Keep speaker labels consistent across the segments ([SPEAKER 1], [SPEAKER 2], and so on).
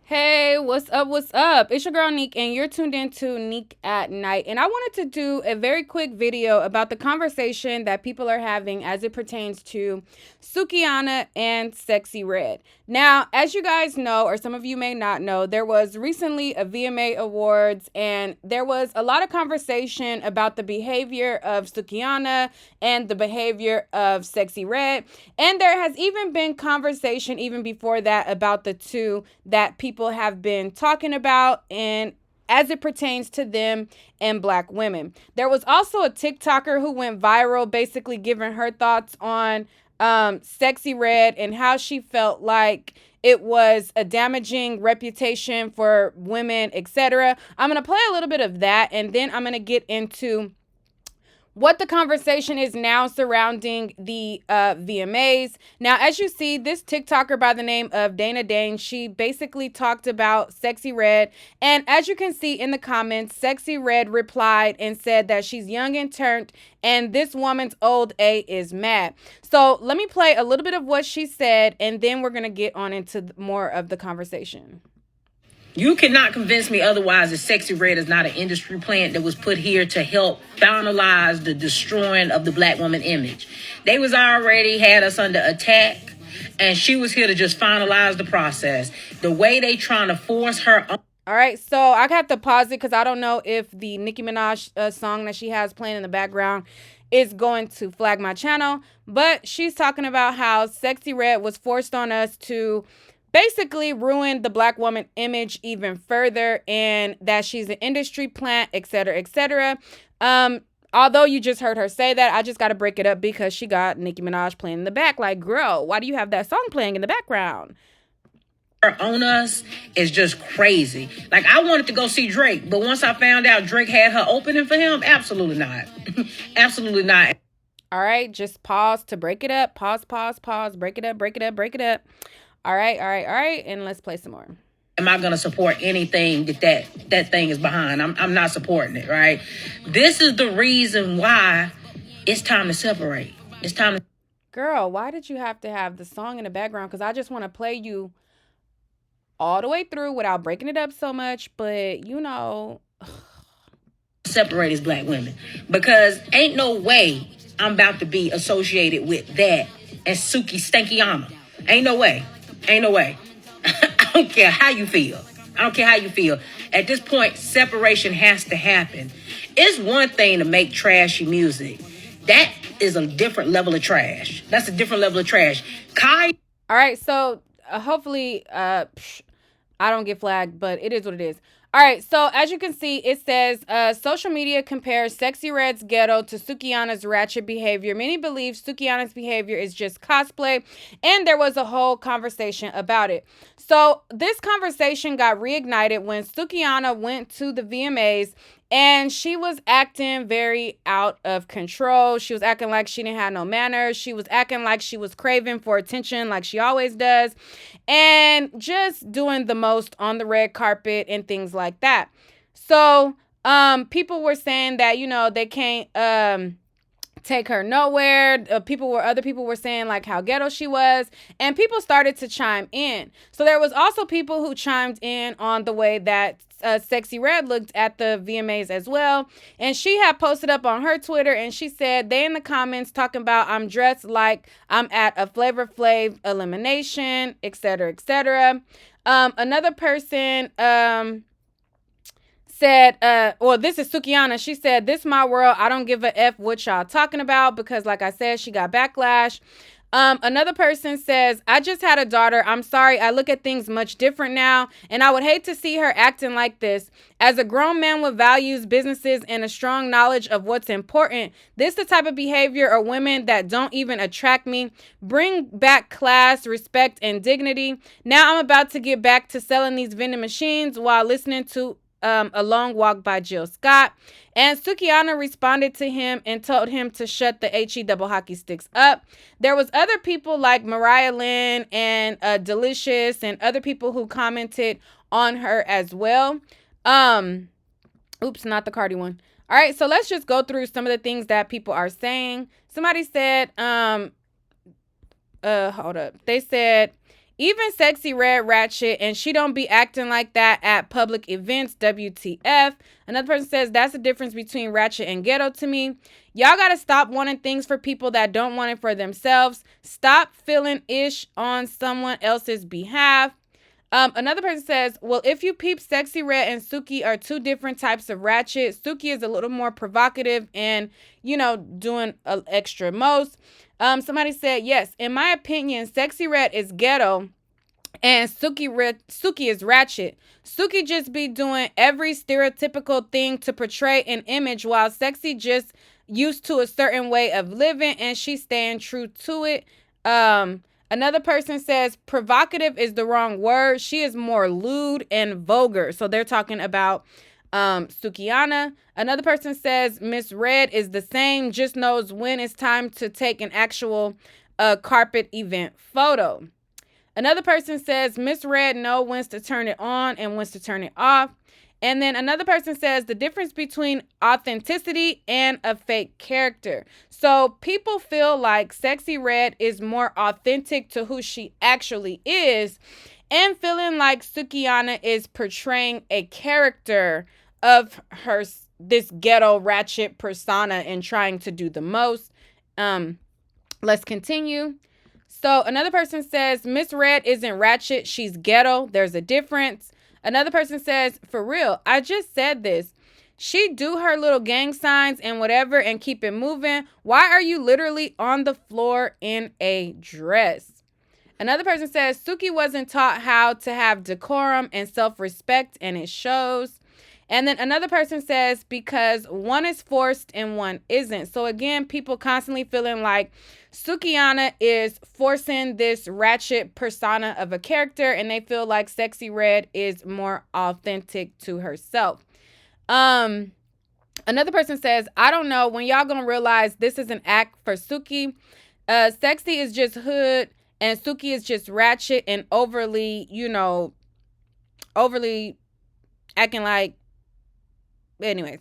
[SPEAKER 1] Hey, what's up? What's up? It's your girl Neek, and you're tuned into Neek at Night. And I wanted to do a very quick video about the conversation that people are having as it pertains to Sukiana and Sexy Red. Now, as you guys know, or some of you may not know, there was recently a VMA Awards, and there was a lot of conversation about the behavior of Sukiana and the behavior of Sexy Red. And there has even been conversation even before that about the two that people have been talking about and as it pertains to them and black women. There was also a TikToker who went viral basically giving her thoughts on Sexy Red and how she felt like it was a damaging reputation for women, etc. I'm going to play a little bit of that and then I'm going to get into what the conversation is now surrounding the VMAs. Now, as you see, this TikToker by the name of Dana Dane, she basically talked about Sexy Red. And as you can see in the comments, Sexy Red replied and said that she's young and turned and this woman's old A is mad. So let me play a little bit of what she said and then we're going to get on into more of the conversation.
[SPEAKER 2] You cannot convince me otherwise that Sexy Red is not an industry plant that was put here to help finalize the destroying of the black woman image. They was already had us under attack, and she was here to just finalize the process. The way they trying to force her on.
[SPEAKER 1] All right, so I have to pause it because I don't know if the Nicki Minaj song that she has playing in the background is going to flag my channel. But she's talking about how Sexy Red was forced on us to basically ruin the black woman image even further and that she's an industry plant, etc., etc. Although you just heard her say that, I just got to break it up because she got Nicki Minaj playing in the back. Like, girl, why do you have that song playing in the background?
[SPEAKER 2] On us is just crazy. Like, I wanted to go see Drake, but once I found out Drake had her opening for him, absolutely not. Absolutely not.
[SPEAKER 1] All right, just pause to break it up. Pause, break it up, break it up, break it up. All right, and let's play some more.
[SPEAKER 2] Am I going to support anything that thing is behind? I'm not supporting it, right? This is the reason why it's time to separate. It's time to...
[SPEAKER 1] Girl, why did you have to have the song in the background? Because I just want to play you all the way through without breaking it up so much, but you know...
[SPEAKER 2] separate as black women. Because ain't no way I'm about to be associated with that and Suki Stankiana. Ain't no way. Ain't no way. I don't care how you feel. I don't care how you feel. At this point, separation has to happen. It's one thing to make trashy music. That is a different level of trash. That's a different level of trash. Kai.
[SPEAKER 1] All right, so hopefully I don't get flagged, but it is what it is. All right, so as you can see, it says, social media compares Sexy Red's Ghetto to Sukiana's ratchet behavior. Many believe Sukiana's behavior is just cosplay, and there was a whole conversation about it. So this conversation got reignited when Sukiana went to the VMAs, and she was acting very out of control. She was acting like she didn't have no manners. She was acting like she was craving for attention like she always does. And just doing the most on the red carpet and things like that. So people were saying that, you know, they can't take her nowhere. Other people were saying like how ghetto she was, and people started to chime in. So there was also people who chimed in on the way that Sexy Red looked at the VMAs as well. And she had posted up on her Twitter and she said, they in the comments talking about I'm dressed like I'm at a Flavor Flav elimination, etc., etc. Another person said, this is Sukiana. She said, this my world. I don't give a F what y'all talking about, because like I said, she got backlash. Another person says, I just had a daughter. I'm sorry. I look at things much different now, and I would hate to see her acting like this. As a grown man with values, businesses, and a strong knowledge of what's important, this the type of behavior or women that don't even attract me. Bring back class, respect, and dignity. Now I'm about to get back to selling these vending machines while listening to A Long Walk by Jill Scott. And Sukiana responded to him and told him to shut the HE double hockey sticks up. There was other people like Mariah Lynn and Delicious and other people who commented on her as well. Oops, not the Cardi one. All right, so let's just go through some of the things that people are saying. Somebody said, hold up. They said, Even Sexy Red ratchet, and she don't be acting like that at public events. WTF. Another person says, that's the difference between ratchet and ghetto to me. Y'all gotta stop wanting things for people that don't want it for themselves. Stop feeling ish on someone else's behalf. Another person says, well, if you peep, Sexy Red and Suki are two different types of ratchet. Suki is a little more provocative and, doing extra most. Somebody said, yes, in my opinion, Sexy Red is ghetto and Suki is ratchet. Suki just be doing every stereotypical thing to portray an image, while Sexy just used to a certain way of living and she's staying true to it. Another person says provocative is the wrong word. She is more lewd and vulgar. So they're talking about Sukiana. Another person says Miss Red is the same, just knows when it's time to take an actual carpet event photo. Another person says Miss Red knows when to turn it on and when to turn it off. And then another person says the difference between authenticity and a fake character. So people feel like Sexy Red is more authentic to who she actually is, and feeling like Sukiana is portraying a character of this ghetto ratchet persona and trying to do the most. Let's continue. So another person says Miss Red isn't ratchet, she's ghetto. There's a difference. Another person says, for real, I just said this. She do her little gang signs and whatever and keep it moving. Why are you literally on the floor in a dress? Another person says, Suki wasn't taught how to have decorum and self-respect, and it shows. And then another person says, because one is forced and one isn't. So again, people constantly feeling like Sukiana is forcing this ratchet persona of a character, and they feel like Sexy Red is more authentic to herself. Another person says, I don't know when y'all gonna realize this is an act for Suki. Sexy is just hood and Suki is just ratchet and overly acting like. Anyways.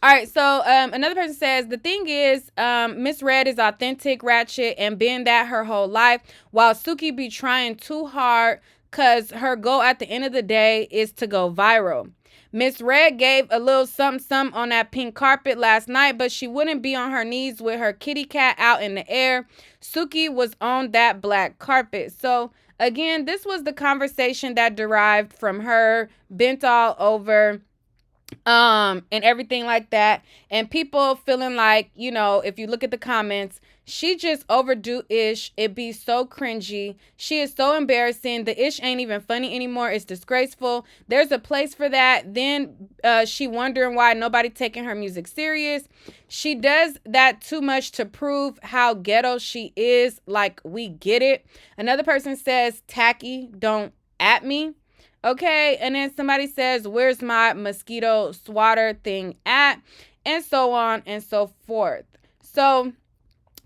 [SPEAKER 1] All right, so another person says, the thing is, Miss Red is authentic, ratchet, and been that her whole life, while Suki be trying too hard because her goal at the end of the day is to go viral. Miss Red gave a little something on that pink carpet last night, but she wouldn't be on her knees with her kitty cat out in the air. Suki was on that black carpet. So, again, this was the conversation that derived from her bent all over and everything like that, and people feeling like, if you look at the comments, she just overdo ish. It be so cringy. She is so embarrassing. The ish ain't even funny anymore. It's disgraceful. There's a place for that. Then she wondering why nobody taking her music serious. She does that too much to prove how ghetto she is. Like, we get it. Another person says, tacky, don't at me. Okay, and then somebody says, where's my mosquito swatter thing at? And so on and so forth. So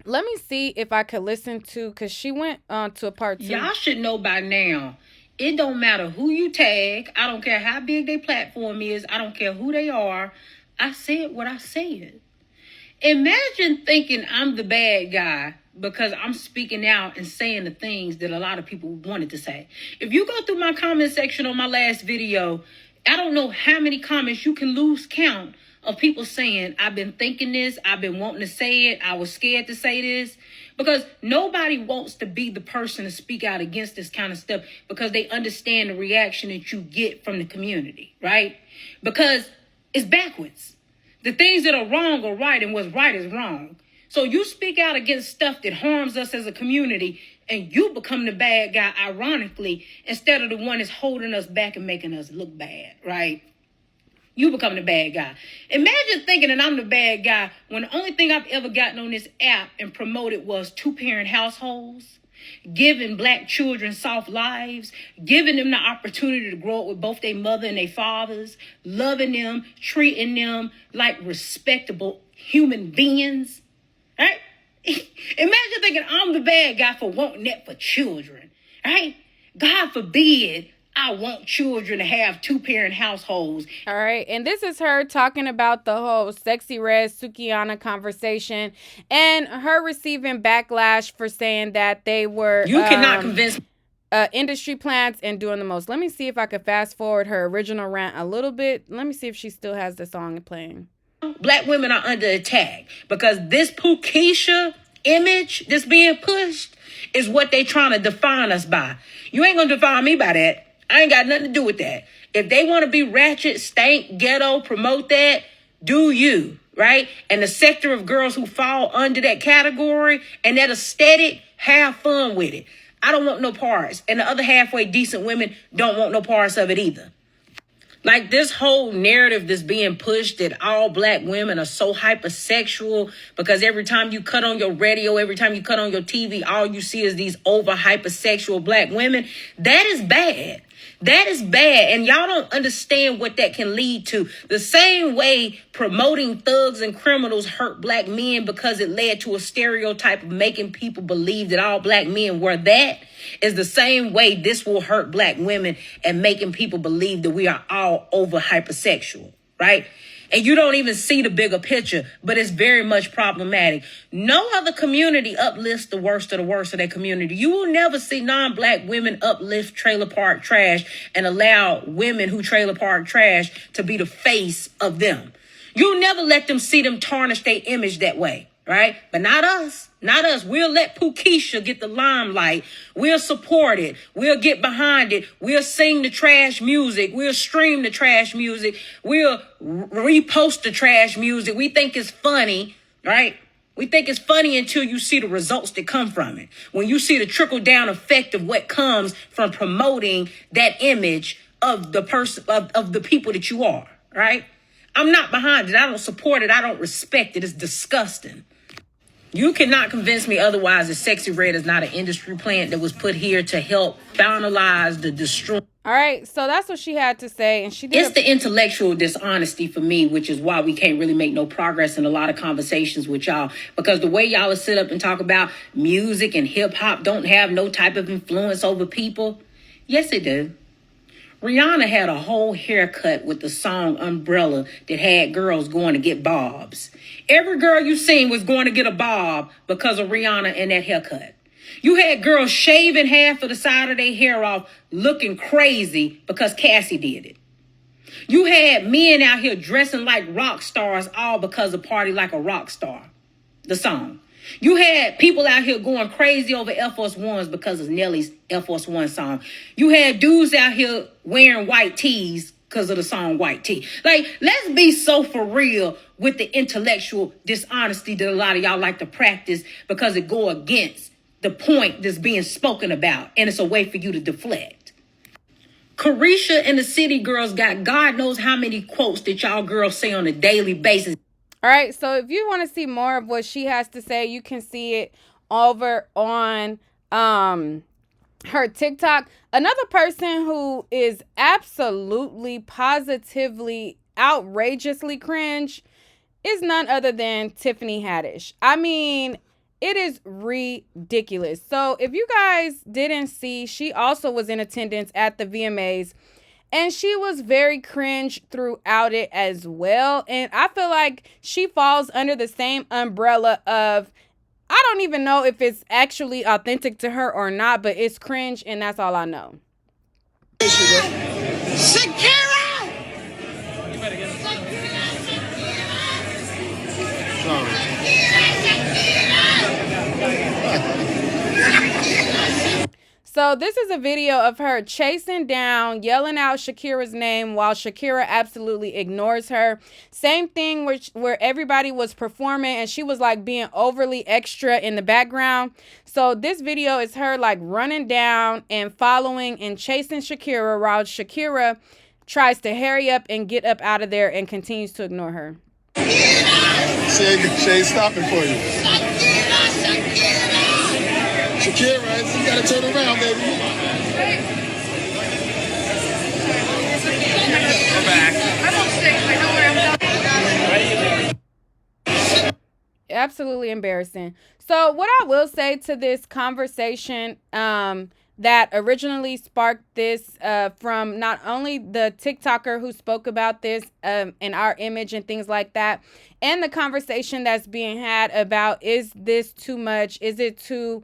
[SPEAKER 1] let me see if I could listen to, because she went on to a part 2.
[SPEAKER 2] Y'all should know by now, it don't matter who you tag. I don't care how big their platform is. I don't care who they are. I said what I said. Imagine thinking I'm the bad guy because I'm speaking out and saying the things that a lot of people wanted to say. If you go through my comment section on my last video, I don't know how many comments, you can lose count of people saying, I've been thinking this, I've been wanting to say it, I was scared to say this. Because nobody wants to be the person to speak out against this kind of stuff because they understand the reaction that you get from the community, right? Because it's backwards. The things that are wrong are right and what's right is wrong. So you speak out against stuff that harms us as a community and you become the bad guy, ironically, instead of the one that's holding us back and making us look bad, right? You become the bad guy. Imagine thinking that I'm the bad guy when the only thing I've ever gotten on this app and promoted was 2-parent households, giving black children soft lives, giving them the opportunity to grow up with both their mother and their fathers, loving them, treating them like respectable human beings. Right? Imagine thinking I'm the bad guy for wanting that for children. Right? God forbid I want children to have 2-parent households.
[SPEAKER 1] All right. And this is her talking about the whole Sexy Red Sukiana conversation and her receiving backlash for saying that they were
[SPEAKER 2] You cannot convince
[SPEAKER 1] industry plants and doing the most. Let me see if I could fast forward her original rant a little bit. Let me see if she still has the song playing.
[SPEAKER 2] Black women are under attack because this Pookeisha image that's being pushed is what they trying to define us by. You ain't gonna define me by that. I ain't got nothing to do with that. If they want to be ratchet, stank, ghetto, promote that, do you, right? And the sector of girls who fall under that category and that aesthetic, have fun with it. I don't want no parts. And the other halfway decent women don't want no parts of it either. Like this whole narrative that's being pushed that all black women are so hypersexual because every time you cut on your radio, every time you cut on your TV, all you see is these over hypersexual black women. That is bad. That is bad. And y'all don't understand what that can lead to. The same way promoting thugs and criminals hurt black men because it led to a stereotype of making people believe that all black men were that, is the same way this will hurt black women and making people believe that we are all over hypersexual, right? And you don't even see the bigger picture, but it's very much problematic. No other community uplifts the worst of their community. You will never see non-black women uplift trailer park trash and allow women who trailer park trash to be the face of them. You'll never let them see them tarnish their image that way, right? But not us. Not us. We'll let Pookeisha get the limelight. We'll support it. We'll get behind it. We'll sing the trash music. We'll stream the trash music. We'll repost the trash music. We think it's funny, right? We think it's funny until you see the results that come from it. When you see the trickle down effect of what comes from promoting that image of the person, of the people that you are, right? I'm not behind it. I don't support it. I don't respect it. It's disgusting. You cannot convince me otherwise that Sexy Red is not an industry plant that was put here to help finalize the destroy.
[SPEAKER 1] All right, so that's what she had to say, and she did.
[SPEAKER 2] It's the intellectual dishonesty for me, which is why we can't really make no progress in a lot of conversations with y'all, because the way y'all will sit up and talk about music and hip hop don't have no type of influence over people. Yes, it do. Rihanna had a whole haircut with the song Umbrella that had girls going to get bobs. Every girl you seen was going to get a bob because of Rihanna and that haircut. You had girls shaving half of the side of their hair off looking crazy because Cassie did it. You had men out here dressing like rock stars all because of Party Like a Rock Star, the song. You had people out here going crazy over Air Force Ones because of Nelly's Air Force One song. You had dudes out here wearing white tees because of the song White Tee. Like, let's be so for real with the intellectual dishonesty that a lot of y'all like to practice because it go against the point that's being spoken about, and it's a way for you to deflect. Carisha and the City Girls got God knows how many quotes that y'all girls say on a daily basis.
[SPEAKER 1] All right, so if you want to see more of what she has to say, you can see it over on her TikTok. Another person who is absolutely, positively, outrageously cringe is none other than Tiffany Haddish. I mean, it is ridiculous. So if you guys didn't see, she also was in attendance at the VMAs. And she was very cringe throughout it as well. And I feel like she falls under the same umbrella of, I don't even know if it's actually authentic to her or not, but it's cringe, and that's all I know.
[SPEAKER 3] Shakira! You better get it.
[SPEAKER 1] So this is a video of her chasing down, yelling out Shakira's name while Shakira absolutely ignores her. Same thing where everybody was performing and she was like being overly extra in the background. So this video is her like running down and following and chasing Shakira while Shakira tries to hurry up and get up out of there and continues to ignore her.
[SPEAKER 3] She ain't stopping for you. Shakira, you gotta turn around, baby. We're back. I'm on stage. I know where I'm going.
[SPEAKER 1] Absolutely embarrassing. So what I will say to this conversation that originally sparked this from not only the TikToker who spoke about this and our image and things like that, and the conversation that's being had about, is this too much? Is it too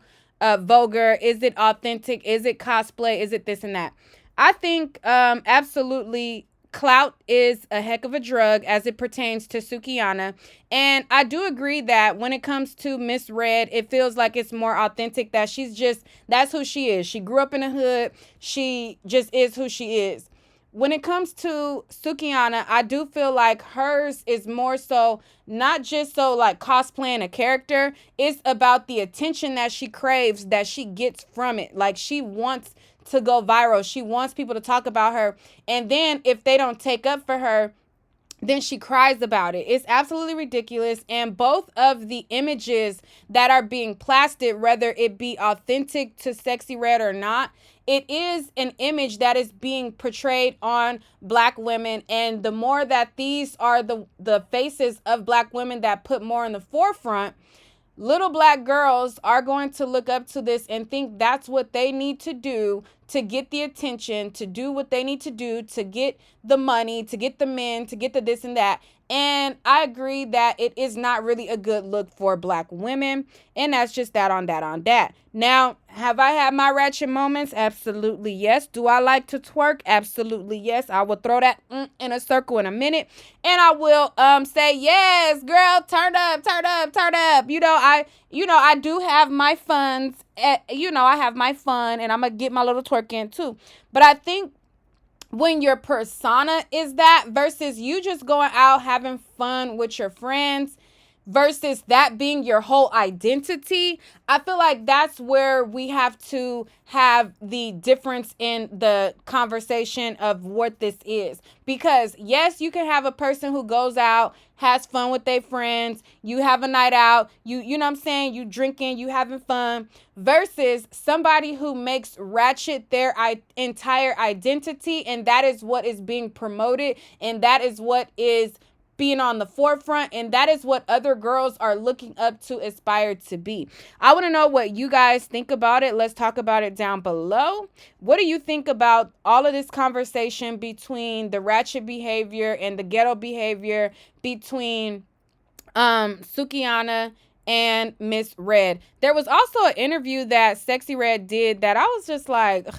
[SPEAKER 1] vulgar? Is it authentic? Is it cosplay? Is it this and that? I think absolutely clout is a heck of a drug as it pertains to Sukiana. And I do agree that when it comes to Miss Red, it feels like it's more authentic, that that's who she is. She grew up in the hood. She just is who she is. When it comes to Sukiana, I do feel like hers is more so not just so like cosplaying a character. It's about the attention that she craves, that she gets from it. Like, she wants to go viral. She wants people to talk about her. And then if they don't take up for her, then she cries about it. It's absolutely ridiculous. And both of the images that are being plastered, whether it be authentic to Sexy Red or not, it is an image that is being portrayed on Black women. And the more that these are the faces of Black women that put more in the forefront, little Black girls are going to look up to this and think that's what they need to do to get the attention, to do what they need to do, to get the money, to get the men, to get the this and that. And I agree that it is not really a good look for Black women. And that's just that on that on that. Now, have I had my ratchet moments? Absolutely yes. Do I like to twerk? Absolutely yes. I will throw that in a circle in a minute. And I will say, yes, girl, turn up, turn up, turn up. I do have my funds. I have my fun, and I'm going to get my little twerk in too. But I think when your persona is that versus you just going out having fun with your friends versus that being your whole identity, I feel like that's where we have to have the difference in the conversation of what this is. Because yes, you can have a person who goes out, has fun with their friends, you have a night out, you know what I'm saying, you drinking, you having fun, versus somebody who makes ratchet their entire identity, and that is what is being promoted, and that is what is being on the forefront, and that is what other girls are looking up to aspire to be. I want to know what you guys think about it. Let's talk about it down below. What do you think about all of this conversation between the ratchet behavior and the ghetto behavior between Sukiana and Miss Red? There was also an interview that Sexy Red did that I was just like, ugh.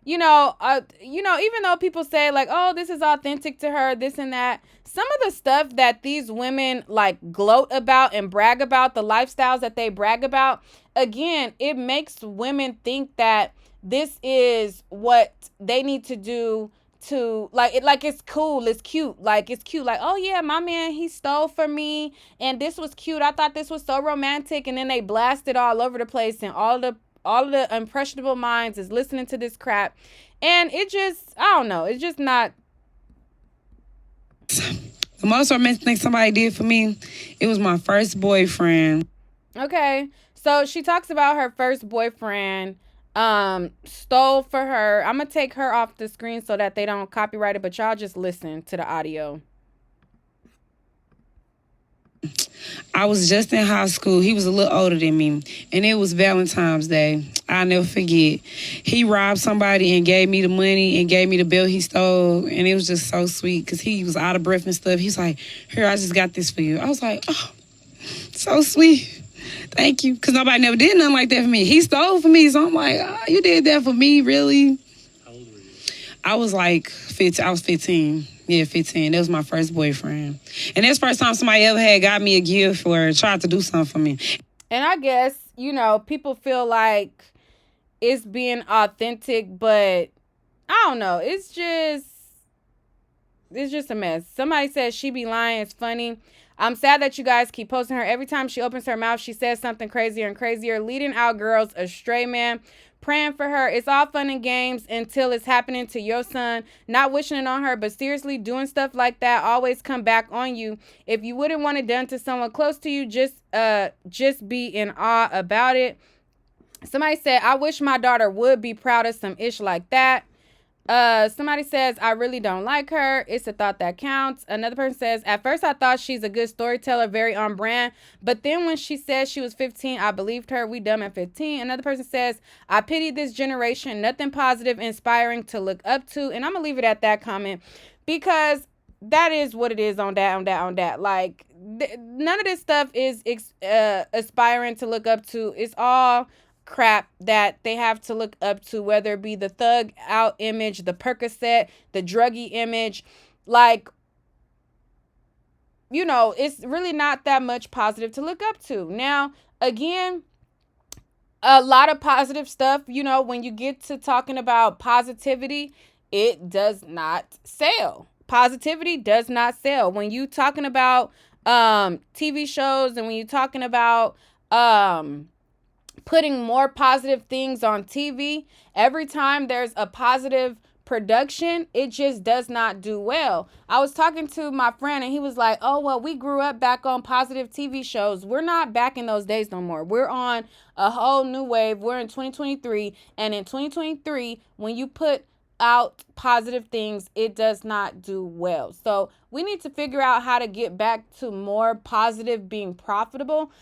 [SPEAKER 1] Even though people say like, oh, this is authentic to her, this and that, some of the stuff that these women like gloat about and brag about, the lifestyles that they brag about, again, it makes women think that this is what they need to do to it's cool, it's cute, like oh yeah, my man, he stole from me and this was cute, I thought this was so romantic, and then they blast it all over the place, and all of the impressionable minds is listening to this crap, and it just, I don't know, it's just not.
[SPEAKER 4] The most romantic thing somebody did for me, it was my first boyfriend.
[SPEAKER 1] Okay, so she talks about her first boyfriend stole for her. I'm gonna take her off the screen so that they don't copyright it, but y'all just listen to the audio.
[SPEAKER 4] I was just in high school. He was a little older than me, and it was Valentine's Day. I'll never forget. He robbed somebody and gave me the money and gave me the bill he stole, and it was just so sweet because he was out of breath and stuff. He's like, here, I just got this for you. I was like, oh, so sweet. Thank you, because nobody never did nothing like that for me. He stole for me, so I'm like, oh, you did that for me, really? How old were you? I was like 15. I was 15. Yeah, 15. That was my first boyfriend. And that's the first time somebody ever had got me a gift or tried to do something for me.
[SPEAKER 1] And I guess, people feel like it's being authentic, but I don't know. It's just a mess. Somebody says she be lying. It's funny. I'm sad that you guys keep posting her. Every time she opens her mouth, she says something crazier and crazier, leading our girls astray, man. Praying for her. It's all fun and games until it's happening to your son. Not wishing it on her, but seriously, doing stuff like that always come back on you. If you wouldn't want it done to someone close to you, just be in awe about it. Somebody said, I wish my daughter would be proud of some ish like that. Somebody says, I really don't like her. It's a thought that counts. Another person says, at first I thought she's a good storyteller, very on brand, but then when she said she was 15, I believed her. We dumb at 15. Another person says, I pity this generation. Nothing positive, inspiring to look up to. And I'm gonna leave it at that comment, because that is what it is on that. Like, none of this stuff is aspiring to look up to. It's all crap that they have to look up to, whether it be the thug out image, the Percocet, the druggy image. Like, you know, it's really not that much positive to look up to. Now, again, a lot of positive stuff, you know, when you get to talking about positivity, it does not sell. Positivity does not sell. When you talking about TV shows, and when you're talking about putting more positive things on TV, every time there's a positive production, it just does not do well. I was talking to my friend and he was like, oh, well, we grew up back on positive TV shows. We're not back in those days no more. We're on a whole new wave. We're in 2023. And in 2023, when you put out positive things, it does not do well. So we need to figure out how to get back to more positive being profitable.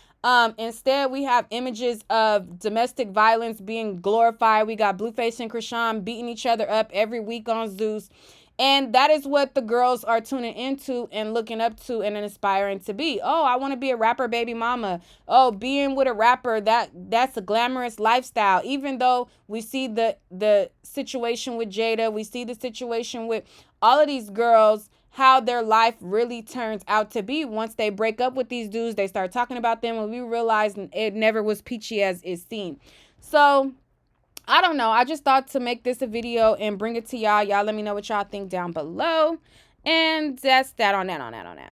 [SPEAKER 1] Instead, we have images of domestic violence being glorified. We got Blueface and Krishan beating each other up every week on Zeus. And that is what the girls are tuning into and looking up to and aspiring to be. Oh, I want to be a rapper baby mama. Oh, being with a rapper, that's a glamorous lifestyle. Even though we see the situation with Jada, we see the situation with all of these girls, how their life really turns out to be. Once they break up with these dudes, they start talking about them, and we realize it never was peachy as it seemed. So I don't know. I just thought to make this a video and bring it to y'all. Y'all let me know what y'all think down below. And that's that on that.